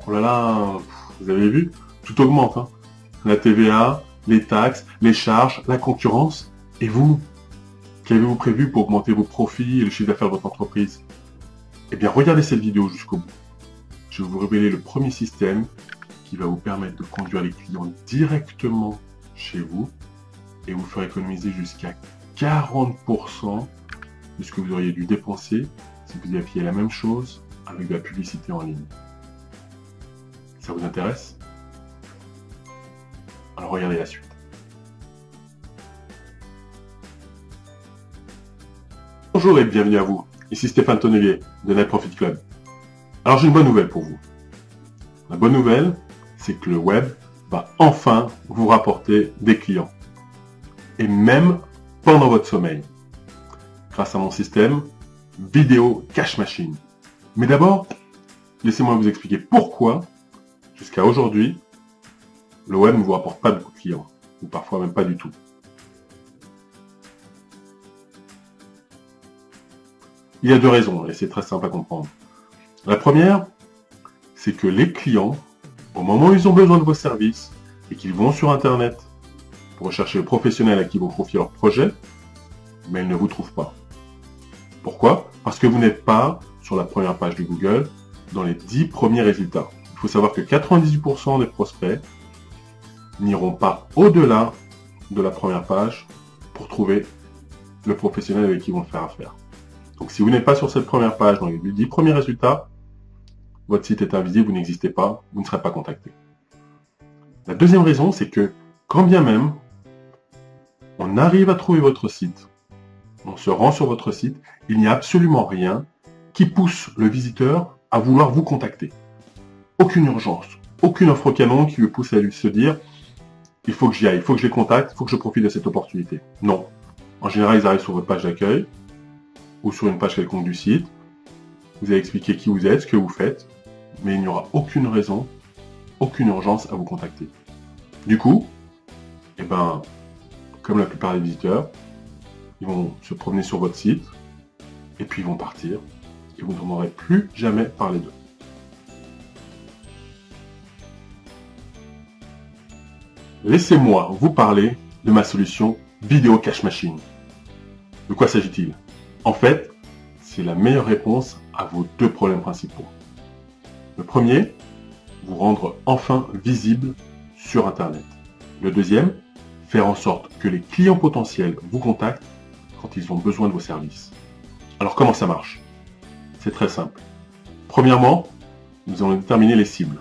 Oh là là, vous avez vu, tout augmente, hein. La TVA, les taxes, les charges, la concurrence. Et vous, qu'avez-vous prévu pour augmenter vos profits et le chiffre d'affaires de votre entreprise? Eh bien, regardez cette vidéo jusqu'au bout. Je vais vous révéler le premier système qui va vous permettre de conduire les clients directement chez vous et vous faire économiser jusqu'à 40% de ce que vous auriez dû dépenser si vous aviez fait la même chose avec de la publicité en ligne. Ça vous intéresse? Alors regardez la suite. Bonjour et bienvenue à vous. Ici Stéphane Tonnelier de Net Profit Club. Alors j'ai une bonne nouvelle pour vous. La bonne nouvelle, c'est que le web va enfin vous rapporter des clients. Et même pendant votre sommeil. Grâce à mon système Vidéo Cash Machine. Mais d'abord, laissez-moi vous expliquer pourquoi, jusqu'à aujourd'hui, le web ne vous rapporte pas beaucoup de clients. Ou parfois même pas du tout. Il y a deux raisons, et c'est très simple à comprendre. La première, c'est que les clients, au moment où ils ont besoin de vos services, et qu'ils vont sur Internet pour rechercher le professionnel à qui vous confiez leur projet, mais ils ne vous trouvent pas. Pourquoi? Parce que vous n'êtes pas sur la première page de Google dans les 10 premiers résultats. Il faut savoir que 98% des prospects n'iront pas au-delà de la première page pour trouver le professionnel avec qui ils vont faire affaire. Donc si vous n'êtes pas sur cette première page dans les 10 premiers résultats, votre site est invisible, vous n'existez pas, vous ne serez pas contacté. La deuxième raison, c'est que quand bien même on arrive à trouver votre site, on se rend sur votre site, il n'y a absolument rien qui pousse le visiteur à vouloir vous contacter. Aucune urgence, aucune offre au canon qui le pousse à lui se dire il faut que j'y aille, il faut que je les contacte, il faut que je profite de cette opportunité. Non. En général, ils arrivent sur votre page d'accueil ou sur une page quelconque du site. Vous allez expliquer qui vous êtes, ce que vous faites, mais il n'y aura aucune raison, aucune urgence à vous contacter. Du coup, eh ben, comme la plupart des visiteurs, ils vont se promener sur votre site et puis ils vont partir et vous n'entendrez plus jamais parler d'eux. Laissez-moi vous parler de ma solution Vidéo Cash Machine. De quoi s'agit-il? En fait, c'est la meilleure réponse à vos deux problèmes principaux. Le premier, vous rendre enfin visible sur Internet. Le deuxième, faire en sorte que les clients potentiels vous contactent quand ils ont besoin de vos services. Alors comment ça marche? C'est très simple. Premièrement, nous allons déterminer les cibles.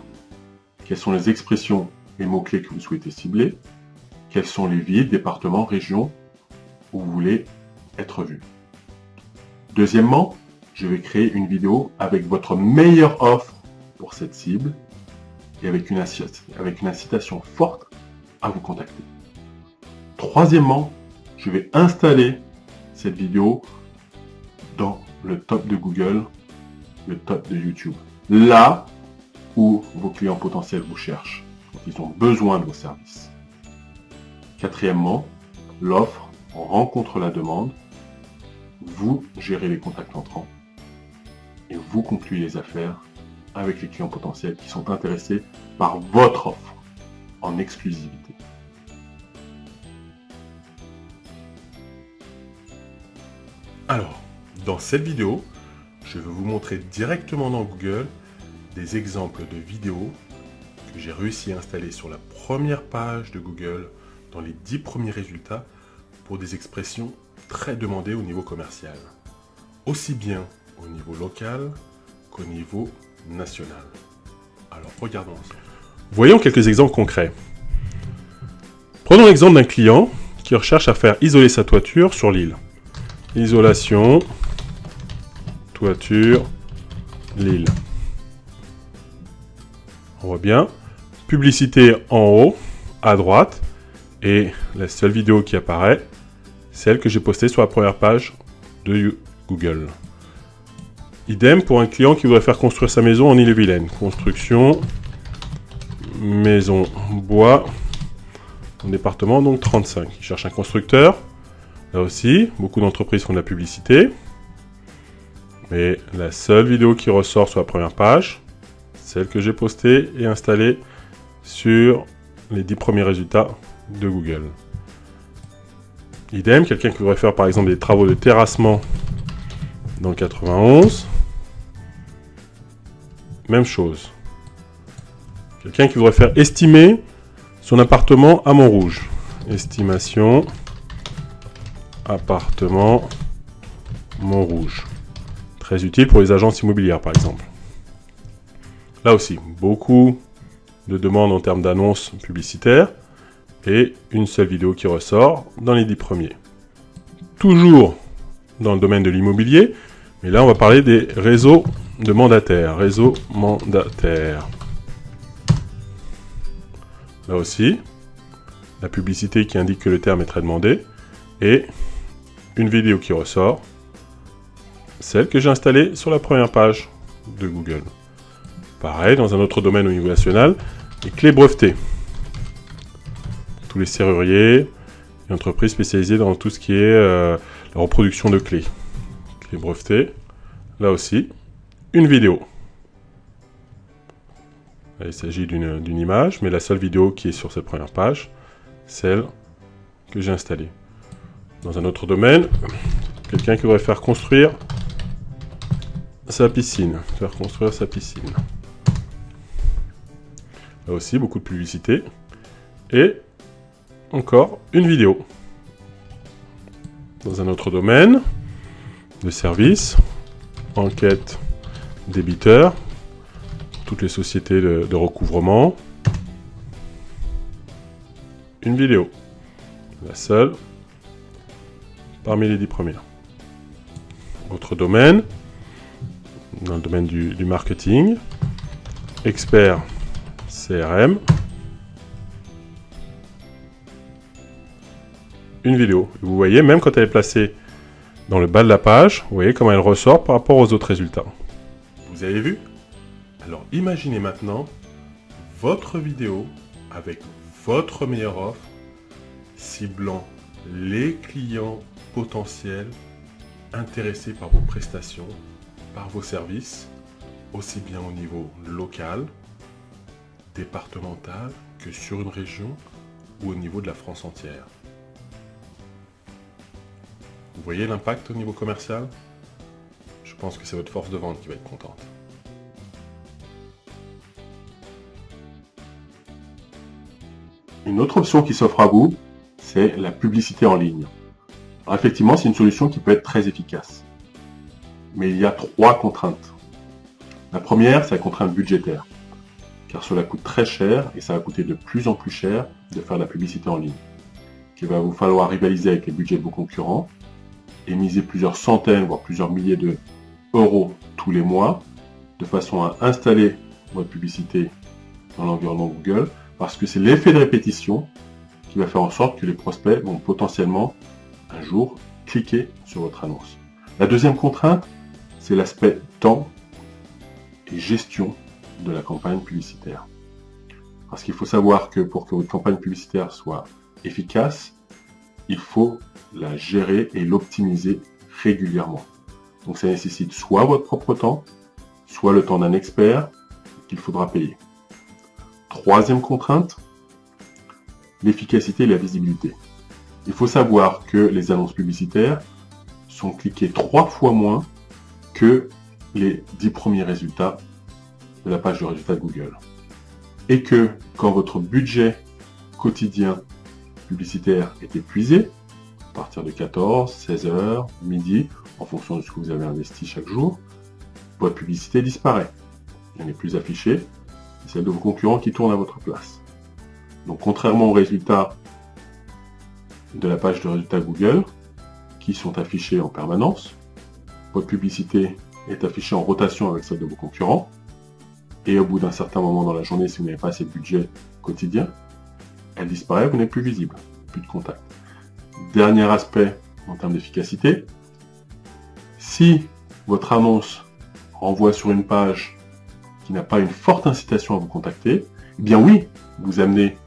Quelles sont les expressions et mots-clés que vous souhaitez cibler? Quelles sont les villes, départements, régions où vous voulez être vu? Deuxièmement, je vais créer une vidéo avec votre meilleure offre pour cette cible et avec une incitation forte à vous contacter. Troisièmement, je vais installer cette vidéo dans le top de Google, le top de YouTube. Là où vos clients potentiels vous cherchent, quand ils ont besoin de vos services. Quatrièmement, l'offre rencontre la demande. Vous gérez les contacts entrants et vous concluez les affaires avec les clients potentiels qui sont intéressés par votre offre en exclusivité. Alors, dans cette vidéo, je vais vous montrer directement dans Google des exemples de vidéos que j'ai réussi à installer sur la première page de Google dans les 10 premiers résultats pour des expressions très demandées au niveau commercial, aussi bien au niveau local qu'au niveau national. Alors regardons ensemble. Voyons quelques exemples concrets. Prenons l'exemple d'un client qui recherche à faire isoler sa toiture sur l'île. Isolation, toiture, l'île. On voit bien. Publicité en haut, à droite. Et la seule vidéo qui apparaît, celle que j'ai postée sur la première page de Google. Idem pour un client qui voudrait faire construire sa maison en Ille-et-Vilaine. Construction, maison, bois, en département donc 35. Il cherche un constructeur. Là aussi, beaucoup d'entreprises font de la publicité. Mais la seule vidéo qui ressort sur la première page, celle que j'ai postée et installée sur les 10 premiers résultats de Google. Idem, quelqu'un qui voudrait faire par exemple des travaux de terrassement dans le 91. Même chose. Quelqu'un qui voudrait faire estimer son appartement à Montrouge. Estimation, appartement, Montrouge. Très utile pour les agences immobilières par exemple. Là aussi, beaucoup de demandes en termes d'annonces publicitaires et une seule vidéo qui ressort dans les 10 premiers. Toujours dans le domaine de l'immobilier, mais là on va parler des réseaux de mandataires. Réseau mandataire. Là aussi, la publicité qui indique que le terme est très demandé et une vidéo qui ressort, celle que j'ai installée sur la première page de Google. Pareil, dans un autre domaine au niveau national, les clés brevetées. Tous les serruriers, les entreprises spécialisées dans tout ce qui est la reproduction de clés. Clés brevetées, là aussi, une vidéo. Là, il s'agit d'une image, mais la seule vidéo qui est sur cette première page, celle que j'ai installée. Dans un autre domaine, quelqu'un qui voudrait faire construire sa piscine. Faire construire sa piscine. Là aussi, beaucoup de publicité. Et encore une vidéo. Dans un autre domaine de service, enquête débiteur, toutes les sociétés de recouvrement. Une vidéo. La seule parmi les 10 premières. Autre domaine, dans le domaine du marketing, expert CRM, une vidéo. Vous voyez, même quand elle est placée dans le bas de la page, vous voyez comment elle ressort par rapport aux autres résultats. Vous avez vu? Alors imaginez maintenant votre vidéo avec votre meilleure offre, ciblant les clients potentiels intéressés par vos prestations, par vos services, aussi bien au niveau local, départemental, que sur une région ou au niveau de la France entière. Vous voyez l'impact au niveau commercial? Je pense que c'est votre force de vente qui va être contente. Une autre option qui s'offre à vous, c'est la publicité en ligne. Alors effectivement, c'est une solution qui peut être très efficace. Mais il y a 3 contraintes. La première, c'est la contrainte budgétaire. Car cela coûte très cher et ça va coûter de plus en plus cher de faire de la publicité en ligne. Il va vous falloir rivaliser avec les budgets de vos concurrents et miser plusieurs centaines, voire plusieurs milliers d'euros tous les mois, de façon à installer votre publicité dans l'environnement Google, parce que c'est l'effet de répétition qui va faire en sorte que les prospects vont potentiellement un jour cliquer sur votre annonce. La deuxième contrainte, c'est l'aspect temps et gestion de la campagne publicitaire. Parce qu'il faut savoir que pour que votre campagne publicitaire soit efficace, il faut la gérer et l'optimiser régulièrement. Donc ça nécessite soit votre propre temps, soit le temps d'un expert qu'il faudra payer. Troisième contrainte, l'efficacité et la visibilité. Il faut savoir que les annonces publicitaires sont cliquées 3 fois moins que les 10 premiers résultats de la page de résultats de Google. Et que quand votre budget quotidien publicitaire est épuisé, à partir de 14, 16 heures, midi, en fonction de ce que vous avez investi chaque jour, votre publicité disparaît. Elle n'est plus affichée, c'est celle de vos concurrents qui tournent à votre place. Donc contrairement aux résultats de la page de résultats Google, qui sont affichés en permanence, votre publicité est affichée en rotation avec celle de vos concurrents, et au bout d'un certain moment dans la journée, si vous n'avez pas assez de budget quotidien, elle disparaît, vous n'êtes plus visible, plus de contact. Dernier aspect en termes d'efficacité. Si votre annonce renvoie sur une page qui n'a pas une forte incitation à vous contacter, eh bien oui, vous amenez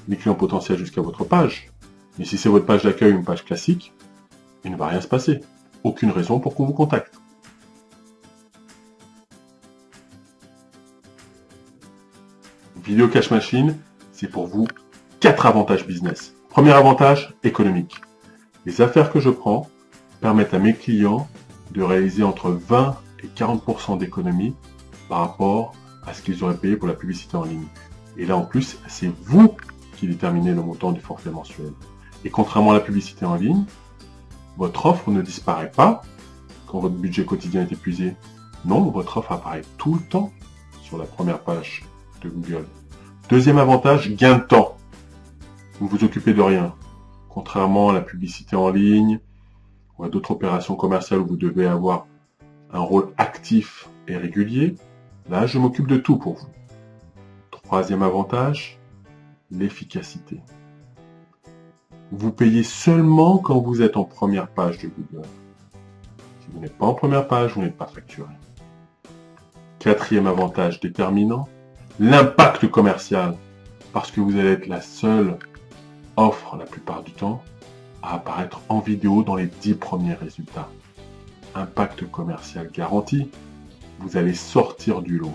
les clients potentiels jusqu'à votre page. Mais si c'est votre page d'accueil ou une page classique, il ne va rien se passer. Aucune raison pour qu'on vous contacte. Vidéo Cash Machine, c'est pour vous 4 avantages business. Premier avantage, économique. Les affaires que je prends permettent à mes clients de réaliser entre 20 et 40% d'économie par rapport à ce qu'ils auraient payé pour la publicité en ligne. Et là, en plus, c'est vous qui déterminez le montant du forfait mensuel. Et contrairement à la publicité en ligne, votre offre ne disparaît pas quand votre budget quotidien est épuisé. Non, votre offre apparaît tout le temps sur la première page de Google. Deuxième avantage, gain de temps. Vous ne vous occupez de rien. Contrairement à la publicité en ligne ou à d'autres opérations commerciales où vous devez avoir un rôle actif et régulier, là, je m'occupe de tout pour vous. Troisième avantage, l'efficacité. Vous payez seulement quand vous êtes en première page de Google. Si vous n'êtes pas en première page, vous n'êtes pas facturé. Quatrième avantage déterminant, l'impact commercial. Parce que vous allez être la seule offre, la plupart du temps, à apparaître en vidéo dans les 10 premiers résultats. Impact commercial garanti, vous allez sortir du lot.